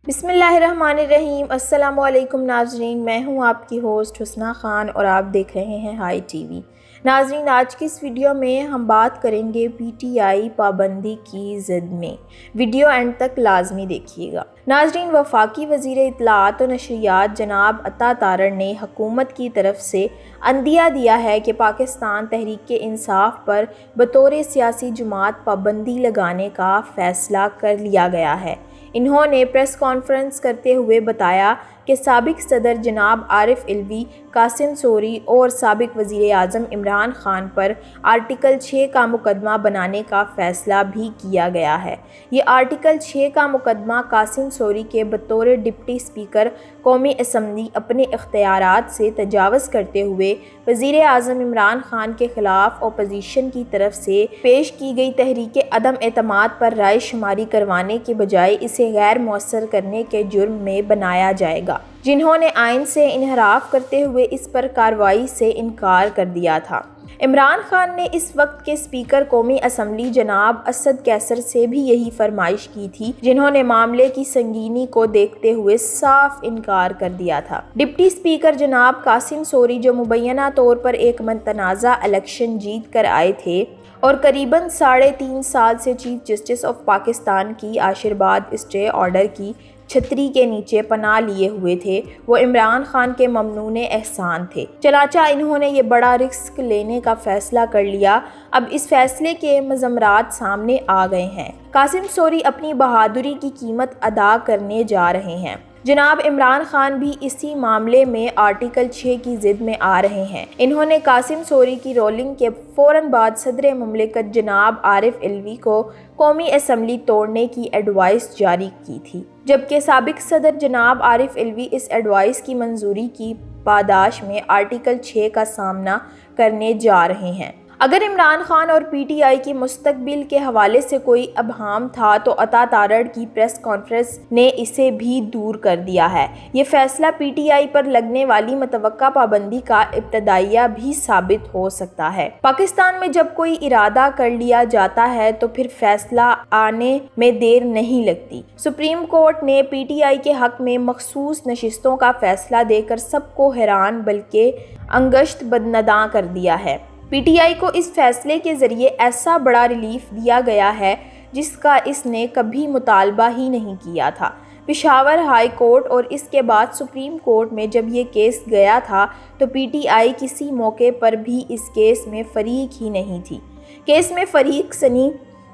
بسم اللہ الرحمن الرحیم۔ السلام علیکم ناظرین، میں ہوں آپ کی ہوسٹ حسنہ خان اور آپ دیکھ رہے ہیں ہائی ٹی وی۔ ناظرین، آج کی اس ویڈیو میں ہم بات کریں گے پی ٹی آئی پابندی کی ضد میں۔ ویڈیو اینڈ تک لازمی دیکھیے گا۔ ناظرین، وفاقی وزیر اطلاعات و نشریات جناب عطا تارڑ نے حکومت کی طرف سے عندیہ دیا ہے کہ پاکستان تحریک انصاف پر بطور سیاسی جماعت پابندی لگانے کا فیصلہ کر لیا گیا ہے۔ انہوں نے پریس کانفرنس کرتے ہوئے بتایا کہ سابق صدر جناب عارف علوی، قاسم سوری اور سابق وزیر اعظم عمران خان پر آرٹیکل 6 کا مقدمہ بنانے کا فیصلہ بھی کیا گیا ہے۔ یہ آرٹیکل 6 کا مقدمہ قاسم سوری کے بطور ڈپٹی اسپیکر قومی اسمبلی اپنے اختیارات سے تجاوز کرتے ہوئے وزیر اعظم عمران خان کے خلاف اپوزیشن کی طرف سے پیش کی گئی تحریک عدم اعتماد پر رائے شماری کروانے کے بجائے اسے غیر مؤثر کرنے کے جرم میں بنایا جائے گا، جنہوں نے آئین سے انحراف کرتے ہوئے اس پر کارروائی سے انکار کر دیا تھا۔ عمران خان نے اس وقت کے اسپیکر قومی اسمبلی جناب اسد کیسر سے بھی یہی فرمائش کی تھی، جنہوں نے معاملے کی سنگینی کو دیکھتے ہوئے صاف انکار کر دیا تھا۔ ڈپٹی اسپیکر جناب قاسم سوری، جو مبینہ طور پر ایک متنازع الیکشن جیت کر آئے تھے اور قریباً 3.5 سال سے چیف جسٹس آف پاکستان کی آشرباد اسٹے آرڈر کی چھتری کے نیچے پناہ لیے ہوئے تھے، وہ عمران خان کے ممنون احسان تھے۔ چنانچہ انہوں نے یہ بڑا رسک لینے کا فیصلہ کر لیا۔ اب اس فیصلے کے مضمرات سامنے آ گئے ہیں۔ قاسم سوری اپنی بہادری کی قیمت ادا کرنے جا رہے ہیں۔ جناب عمران خان بھی اسی معاملے میں آرٹیکل 6 کی ضد میں آ رہے ہیں۔ انہوں نے قاسم سوری کی رولنگ کے فوراً بعد صدر مملکت جناب عارف علوی کو قومی اسمبلی توڑنے کی ایڈوائس جاری کی تھی، جبکہ سابق صدر جناب عارف علوی اس ایڈوائس کی منظوری کی پاداش میں آرٹیکل 6 کا سامنا کرنے جا رہے ہیں۔ اگر عمران خان اور پی ٹی آئی کے مستقبل کے حوالے سے کوئی ابہام تھا تو عطا تارڑ کی پریس کانفرنس نے اسے بھی دور کر دیا ہے۔ یہ فیصلہ پی ٹی آئی پر لگنے والی متوقع پابندی کا ابتدائیہ بھی ثابت ہو سکتا ہے۔ پاکستان میں جب کوئی ارادہ کر لیا جاتا ہے تو پھر فیصلہ آنے میں دیر نہیں لگتی۔ سپریم کورٹ نے پی ٹی آئی کے حق میں مخصوص نشستوں کا فیصلہ دے کر سب کو حیران بلکہ انگشت بدنداں کر دیا ہے۔ پی ٹی آئی کو اس فیصلے کے ذریعے ایسا بڑا ریلیف دیا گیا ہے جس کا اس نے کبھی مطالبہ ہی نہیں کیا تھا۔ پشاور ہائی کورٹ اور اس کے بعد سپریم کورٹ میں جب یہ کیس گیا تھا تو پی ٹی آئی کسی موقع پر بھی اس کیس میں فریق ہی نہیں تھی۔ کیس میں فریق سنی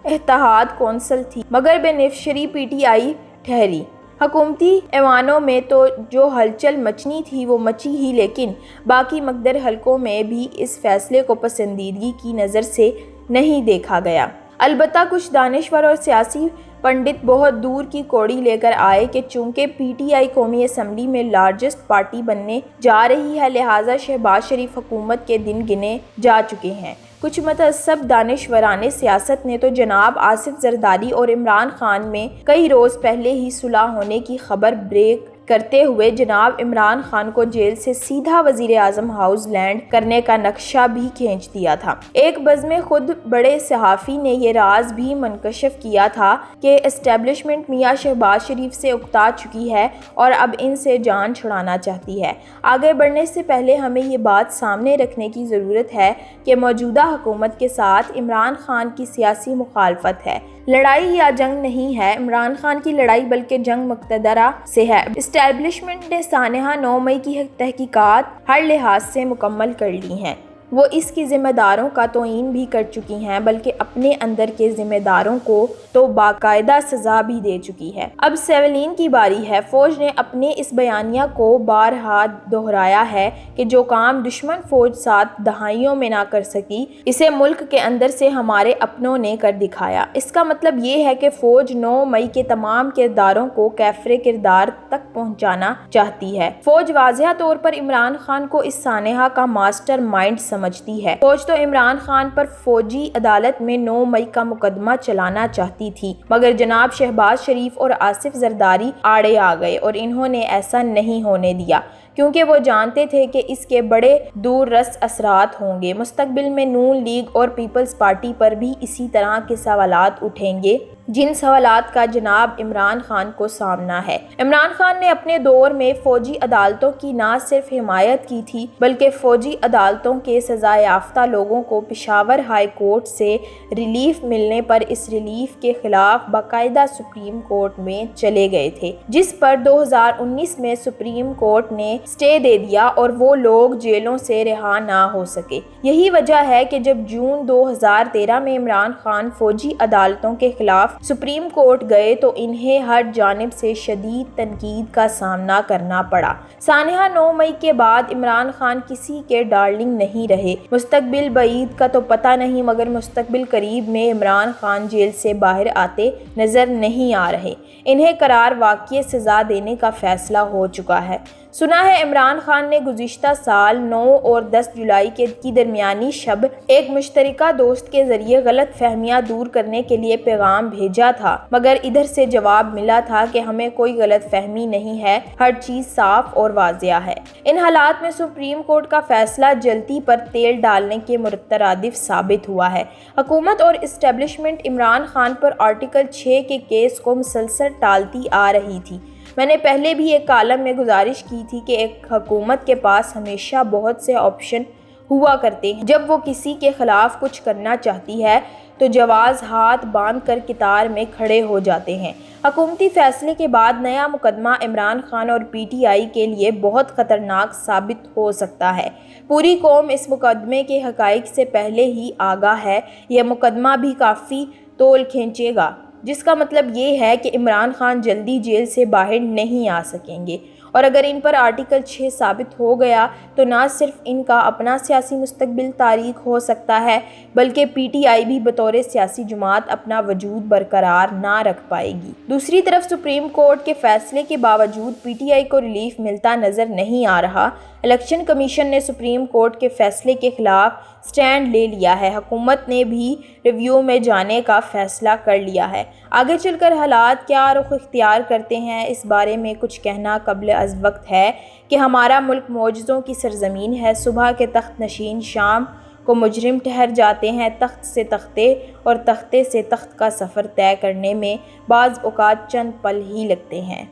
اتحاد کونسل تھی، مگر بینیفیشری پی ٹی آئی ٹھہری۔ حکومتی ایوانوں میں تو جو ہلچل مچنی تھی وہ مچی ہی، لیکن باقی مقدر حلقوں میں بھی اس فیصلے کو پسندیدگی کی نظر سے نہیں دیکھا گیا۔ البتہ کچھ دانشور اور سیاسی پنڈت بہت دور کی کوڑی لے کر آئے کہ چونکہ پی ٹی آئی قومی اسمبلی میں لارجسٹ پارٹی بننے جا رہی ہے، لہٰذا شہباز شریف حکومت کے دن گنے جا چکے ہیں۔ کچھ متعصب دانشورانِ سیاست نے تو جناب آصف زرداری اور عمران خان میں کئی روز پہلے ہی صلح ہونے کی خبر بریک کرتے ہوئے جناب عمران خان کو جیل سے سیدھا وزیر اعظم ہاؤس لینڈ کرنے کا نقشہ بھی کھینچ دیا تھا۔ ایک بزم خود بڑے صحافی نے یہ راز بھی منکشف کیا تھا کہ اسٹیبلشمنٹ میاں شہباز شریف سے اکتا چکی ہے اور اب ان سے جان چھڑانا چاہتی ہے۔ آگے بڑھنے سے پہلے ہمیں یہ بات سامنے رکھنے کی ضرورت ہے کہ موجودہ حکومت کے ساتھ عمران خان کی سیاسی مخالفت ہے۔ لڑائی یا جنگ نہیں ہے عمران خان کی لڑائی، بلکہ جنگ مقتدرہ سے ہے۔ اسٹیبلشمنٹ نے سانحہ 9 مئی کی تحقیقات ہر لحاظ سے مکمل کر لی ہیں۔ وہ اس کی ذمہ داروں کا تعین بھی کر چکی ہیں، بلکہ اپنے اندر کے ذمہ داروں کو تو باقاعدہ سزا بھی دے چکی ہے۔ اب سیویلین کی باری ہے۔ فوج نے اپنے اس بیانیہ کو بارہا دہرایا ہے کہ جو کام دشمن فوج 7 دہائیوں میں نہ کر سکی، اسے ملک کے اندر سے ہمارے اپنوں نے کر دکھایا۔ اس کا مطلب یہ ہے کہ فوج 9 مئی کے تمام کرداروں کو کیفر کردار تک پہنچانا چاہتی ہے۔ فوج واضح طور پر عمران خان کو اس سانحہ کا ماسٹر مائنڈ سمجھتی ہے۔ فوج تو عمران خان پر فوجی عدالت میں 9 مئی کا مقدمہ چلانا چاہتی تھی، مگر جناب شہباز شریف اور آصف زرداری آڑے آ گئے اور انہوں نے ایسا نہیں ہونے دیا، کیونکہ وہ جانتے تھے کہ اس کے بڑے دور رس اثرات ہوں گے۔ مستقبل میں نون لیگ اور پیپلز پارٹی پر بھی اسی طرح کے سوالات اٹھیں گے۔ جن سوالات کا جناب عمران خان کو سامنا ہے۔ عمران خان نے اپنے دور میں فوجی عدالتوں کی نہ صرف حمایت کی تھی بلکہ فوجی عدالتوں کے سزا یافتہ لوگوں کو پشاور ہائی کورٹ سے ریلیف ملنے پر اس ریلیف کے خلاف باقاعدہ سپریم کورٹ میں چلے گئے تھے، جس پر 2019 میں سپریم کورٹ نے اسٹے دے دیا اور وہ لوگ جیلوں سے رہا نہ ہو سکے۔ یہی وجہ ہے کہ جب جون 2013 میں عمران خان فوجی عدالتوں کے خلاف سپریم کورٹ گئے تو انہیں ہر جانب سے شدید تنقید کا سامنا کرنا پڑا۔ سانحہ 9 مئی کے بعد عمران خان کسی کے ڈارلنگ نہیں رہے۔ مستقبل بعید کا تو پتہ نہیں مگر مستقبل قریب میں عمران خان جیل سے باہر آتے نظر نہیں آ رہے۔ انہیں قرار واقعی سزا دینے کا فیصلہ ہو چکا ہے۔ سنا ہے عمران خان نے گزشتہ سال 9 اور 10 جولائی کی درمیانی شب ایک مشترکہ دوست کے ذریعے غلط فہمیاں دور کرنے کے لیے پیغام بھیجا تھا، مگر ادھر سے جواب ملا تھا کہ ہمیں کوئی غلط فہمی نہیں ہے، ہر چیز صاف اور واضح ہے۔ ان حالات میں سپریم کورٹ کا فیصلہ جلتی پر تیل ڈالنے کے مترادف ثابت ہوا ہے۔ حکومت اور اسٹیبلشمنٹ عمران خان پر آرٹیکل 6 کے کیس کو مسلسل ٹالتی آ رہی تھی۔ میں نے پہلے بھی ایک کالم میں گزارش کی تھی کہ ایک حکومت کے پاس ہمیشہ بہت سے آپشن ہوا کرتے ہیں۔ جب وہ کسی کے خلاف کچھ کرنا چاہتی ہے تو جواز ہاتھ باندھ کر قطار میں کھڑے ہو جاتے ہیں۔ حکومتی فیصلے کے بعد نیا مقدمہ عمران خان اور پی ٹی آئی کے لیے بہت خطرناک ثابت ہو سکتا ہے۔ پوری قوم اس مقدمے کے حقائق سے پہلے ہی آگاہ ہے۔ یہ مقدمہ بھی کافی طول کھینچے گا، جس کا مطلب یہ ہے کہ عمران خان جلدی جیل سے باہر نہیں آ سکیں گے، اور اگر ان پر آرٹیکل 6 ثابت ہو گیا تو نہ صرف ان کا اپنا سیاسی مستقبل تاریک ہو سکتا ہے بلکہ پی ٹی آئی بھی بطور سیاسی جماعت اپنا وجود برقرار نہ رکھ پائے گی۔ دوسری طرف سپریم کورٹ کے فیصلے کے باوجود پی ٹی آئی کو ریلیف ملتا نظر نہیں آ رہا۔ الیکشن کمیشن نے سپریم کورٹ کے فیصلے کے خلاف سٹینڈ لے لیا ہے۔ حکومت نے بھی ریویو میں جانے کا فیصلہ کر لیا ہے۔ آگے چل کر حالات کیا رخ اختیار کرتے ہیں، اس بارے میں کچھ کہنا قبل از وقت ہے کہ ہمارا ملک معجزوں کی سرزمین ہے۔ صبح کے تخت نشین شام کو مجرم ٹھہر جاتے ہیں۔ تخت سے تختے اور تختے سے تخت کا سفر طے کرنے میں بعض اوقات چند پل ہی لگتے ہیں۔